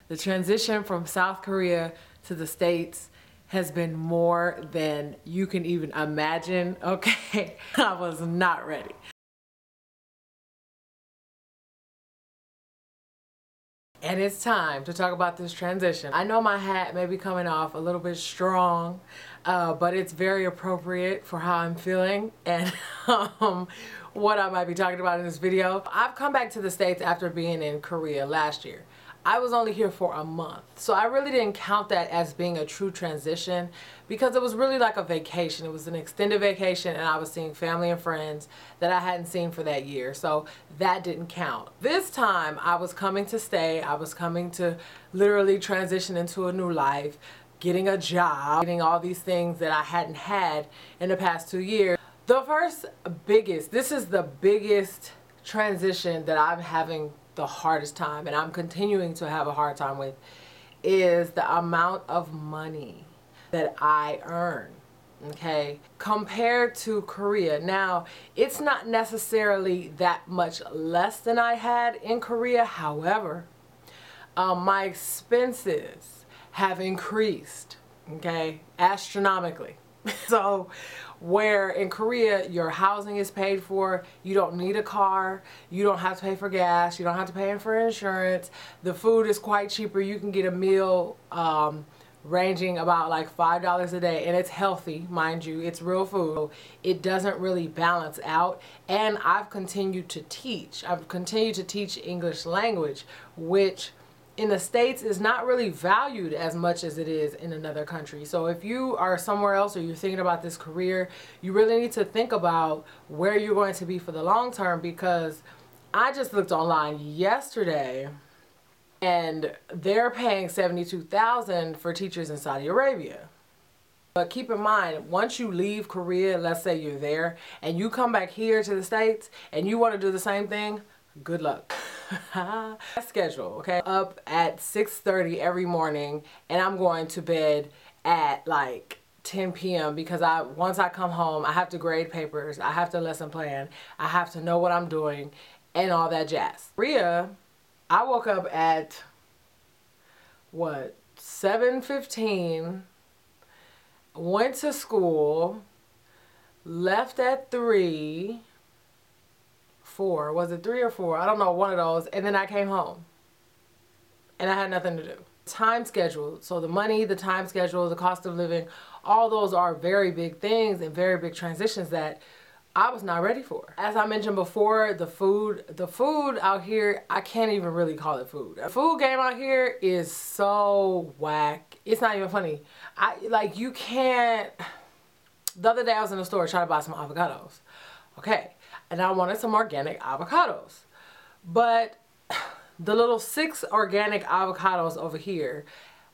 The transition from South Korea to the States has been more than you can even imagine, okay? I was not ready. And it's time to talk about this transition. I know my hat may be coming off a little bit strong, but it's very appropriate for how I'm feeling and what I might be talking about in this video. I've come back to the States after being in Korea last year. I was only here for a month, so I really didn't count that as being a true transition because it was really like a vacation. It was an extended vacation and I was seeing family and friends that I hadn't seen for that year, so that didn't count. This time I was coming to stay. I was coming to literally transition into a new life, getting a job, getting all these things that I hadn't had in the past 2 years. This is the biggest transition that I'm having the hardest time, and I'm continuing to have a hard time with, is the amount of money that I earn, okay, compared to Korea. Now, it's not necessarily that much less than I had in Korea. However, my expenses have increased, okay, astronomically. So where in Korea your housing is paid for, you don't need a car, you don't have to pay for gas, you don't have to pay for insurance, the food is quite cheaper. You can get a meal ranging about like $5 a day, and it's healthy, mind you, it's real food. It doesn't really balance out. And I've continued to teach English language, which in the States is not really valued as much as it is in another country. So if you are somewhere else or you're thinking about this career, you really need to think about where you're going to be for the long term, because I just looked online yesterday and they're paying $72,000 for teachers in Saudi Arabia. But keep in mind, once you leave Korea, let's say you're there and you come back here to the States and you want to do the same thing, good luck. Schedule, okay? Up at 6:30 every morning, and I'm going to bed at like 10 p.m. because once I come home, I have to grade papers, I have to lesson plan, I have to know what I'm doing, and all that jazz. Korea, I woke up at what, 7:15, went to school, left at 3. 4, was it 3 or 4? I don't know, one of those, and then I came home and I had nothing to do. Time schedule, so the money, the time schedule, the cost of living, all those are very big things and very big transitions that I was not ready for. As I mentioned before, the food out here, I can't even really call it food. The food game out here is so whack. It's not even funny. You can't. The other day I was in the store trying to buy some avocados. Okay. And I wanted some organic avocados. But the little 6 organic avocados over here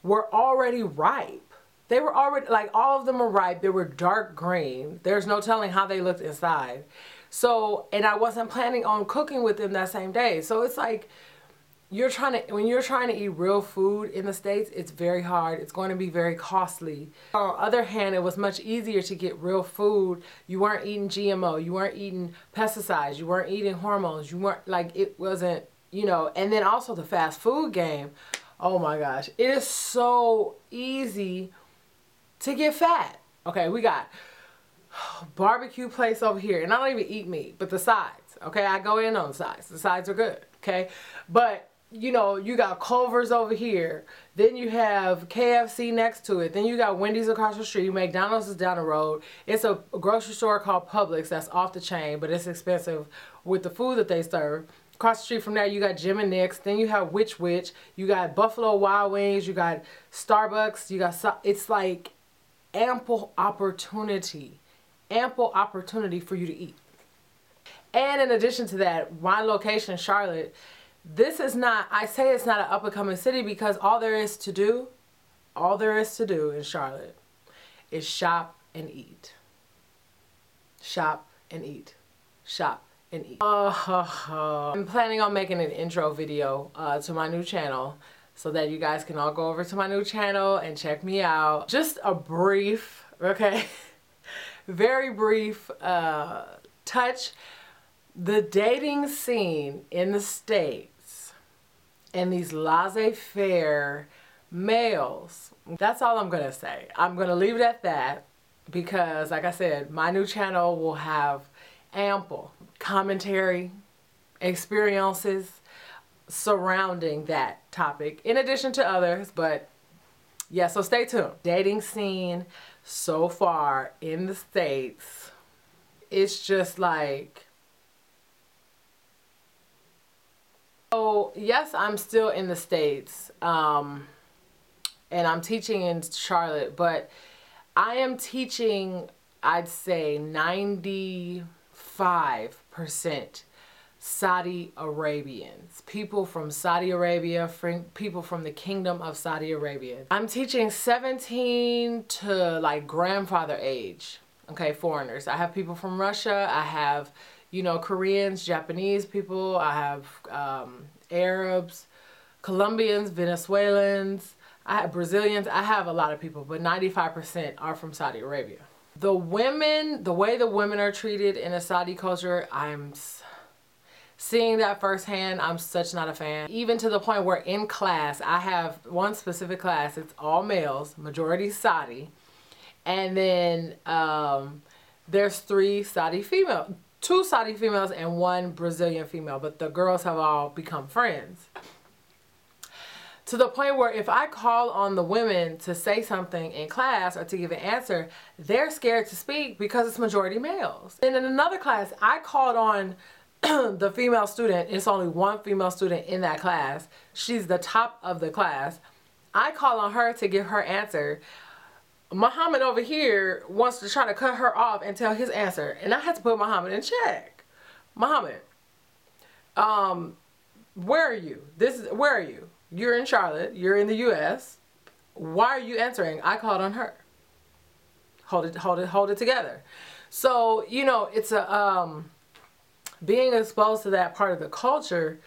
were already ripe. They were already, like, all of them were ripe. They were dark green. There's no telling how they looked inside. So, and I wasn't planning on cooking with them that same day. So it's like, when you're trying to eat real food in the States, it's very hard. It's going to be very costly. On the other hand, it was much easier to get real food. You weren't eating GMO. You weren't eating pesticides. You weren't eating hormones. You weren't, like, it wasn't, you know. And then also the fast food game. Oh my gosh. It is so easy to get fat. Okay, we got barbecue place over here. And I don't even eat meat, but the sides. Okay, I go in on the sides. The sides are good. Okay, but you know, you got Culver's over here, then you have KFC next to it, then you got Wendy's across the street, McDonald's is down the road. It's a grocery store called Publix that's off the chain, but it's expensive with the food that they serve. Across the street from that, you got Jim and Nick's, then you have Which, you got Buffalo Wild Wings, you got Starbucks, you got, it's like ample opportunity for you to eat. And in addition to that, my location, Charlotte, this is not, I say it's not an up-and-coming city because all there is to do in Charlotte is shop and eat. Shop and eat. Shop and eat. I'm planning on making an intro video to my new channel so that you guys can all go over to my new channel and check me out. Just a brief, okay, very brief touch. The dating scene in the States and these laissez-faire males. That's all I'm gonna say. I'm gonna leave it at that because, like I said, my new channel will have ample commentary, experiences surrounding that topic, in addition to others, but yeah, so stay tuned. Dating scene so far in the States, it's just like, so yes, I'm still in the States, and I'm teaching in Charlotte, but I am teaching, I'd say 95% Saudi Arabians, people from Saudi Arabia, people from the Kingdom of Saudi Arabia. I'm teaching 17 to like grandfather age, okay, foreigners. I have people from Russia, I have, you know, Koreans, Japanese people, I have Arabs, Colombians, Venezuelans, I have Brazilians, I have a lot of people, but 95% are from Saudi Arabia. The women, the way the women are treated in a Saudi culture, I'm seeing that firsthand. I'm such not a fan. Even to the point where in class, I have one specific class, it's all males, majority Saudi. And then there's 3 Saudi females, 2 Saudi females and 1 Brazilian female, but the girls have all become friends. To the point where if I call on the women to say something in class or to give an answer, they're scared to speak because it's majority males. And in another class, I called on the female student. It's only 1 female student in that class. She's the top of the class. I call on her to give her answer. Muhammad over here wants to try to cut her off and tell his answer. And I had to put Muhammad in check. Muhammad, where are you? Where are you? You're in Charlotte. You're in the U.S. Why are you answering? I called on her. Hold it together. So, you know, it's a, being exposed to that part of the culture,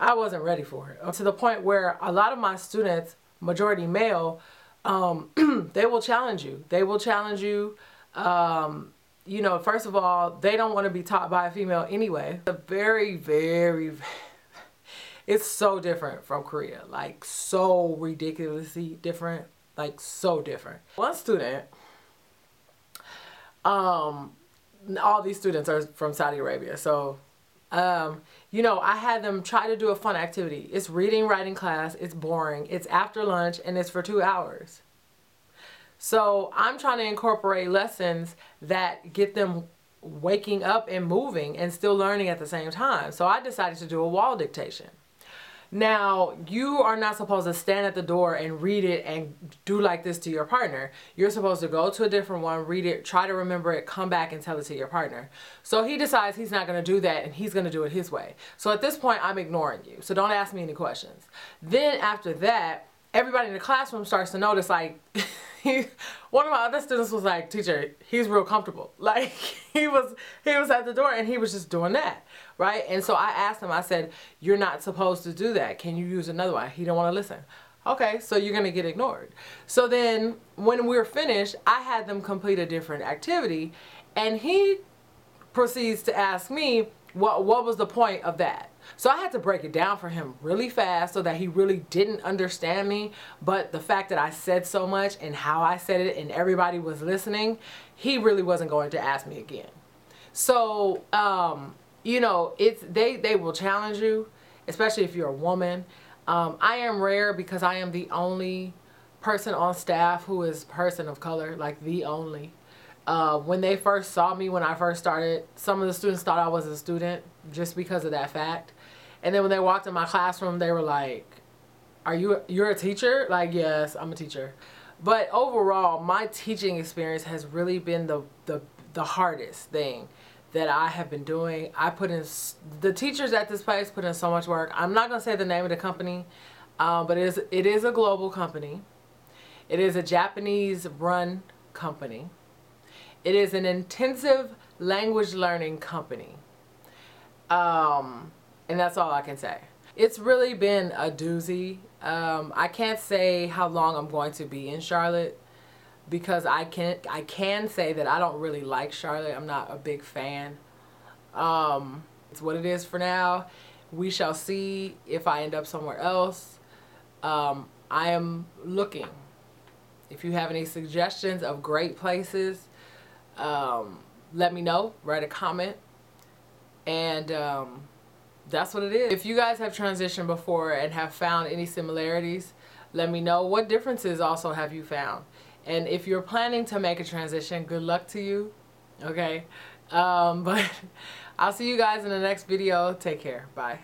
I wasn't ready for it. To the point where a lot of my students, majority male, they will challenge you. They will challenge you. You know, first of all, they don't want to be taught by a female anyway. It's so different from Korea. Like, so ridiculously different. Like, so different. One student, all these students are from Saudi Arabia. So, you know, I had them try to do a fun activity. It's reading, writing class. It's boring. It's after lunch and it's for 2 hours. So I'm trying to incorporate lessons that get them waking up and moving and still learning at the same time. So I decided to do a wall dictation. Now, you are not supposed to stand at the door and read it and do like this to your partner. You're supposed to go to a different one, read it, try to remember it, come back and tell it to your partner. So he decides he's not going to do that and he's going to do it his way. So at this point, I'm ignoring you. So don't ask me any questions. Then after that, everybody in the classroom starts to notice, like, one of my other students was like, teacher, he's real comfortable. Like, he was at the door and he was just doing that, right? And so I asked him, I said, you're not supposed to do that. Can you use another one? He didn't want to listen. Okay, so you're going to get ignored. So then when we were finished, I had them complete a different activity and he proceeds to ask me, what was the point of that? So I had to break it down for him really fast so that he really didn't understand me. But the fact that I said so much and how I said it and everybody was listening, he really wasn't going to ask me again. So, you know, they will challenge you, especially if you're a woman. I am rare because I am the only person on staff who is a person of color, like the only. When they first saw me, when I first started, some of the students thought I was a student just because of that fact. And then when they walked in my classroom, they were like, you're a teacher? Like, yes, I'm a teacher. But overall, my teaching experience has really been the hardest thing that I have been doing. The teachers at this place put in so much work. I'm not going to say the name of the company, but it is a global company. It is a Japanese-run company. It is an intensive language learning company. And that's all I can say. It's really been a doozy. I can't say how long I'm going to be in Charlotte because I can say that I don't really like Charlotte. I'm not a big fan. It's what it is for now. We shall see if I end up somewhere else. I am looking. If you have any suggestions of great places, let me know. Write a comment. And that's what it is. If you guys have transitioned before and have found any similarities, let me know. What differences also have you found? And if you're planning to make a transition, good luck to you. Okay? But I'll see you guys in the next video. Take care. Bye.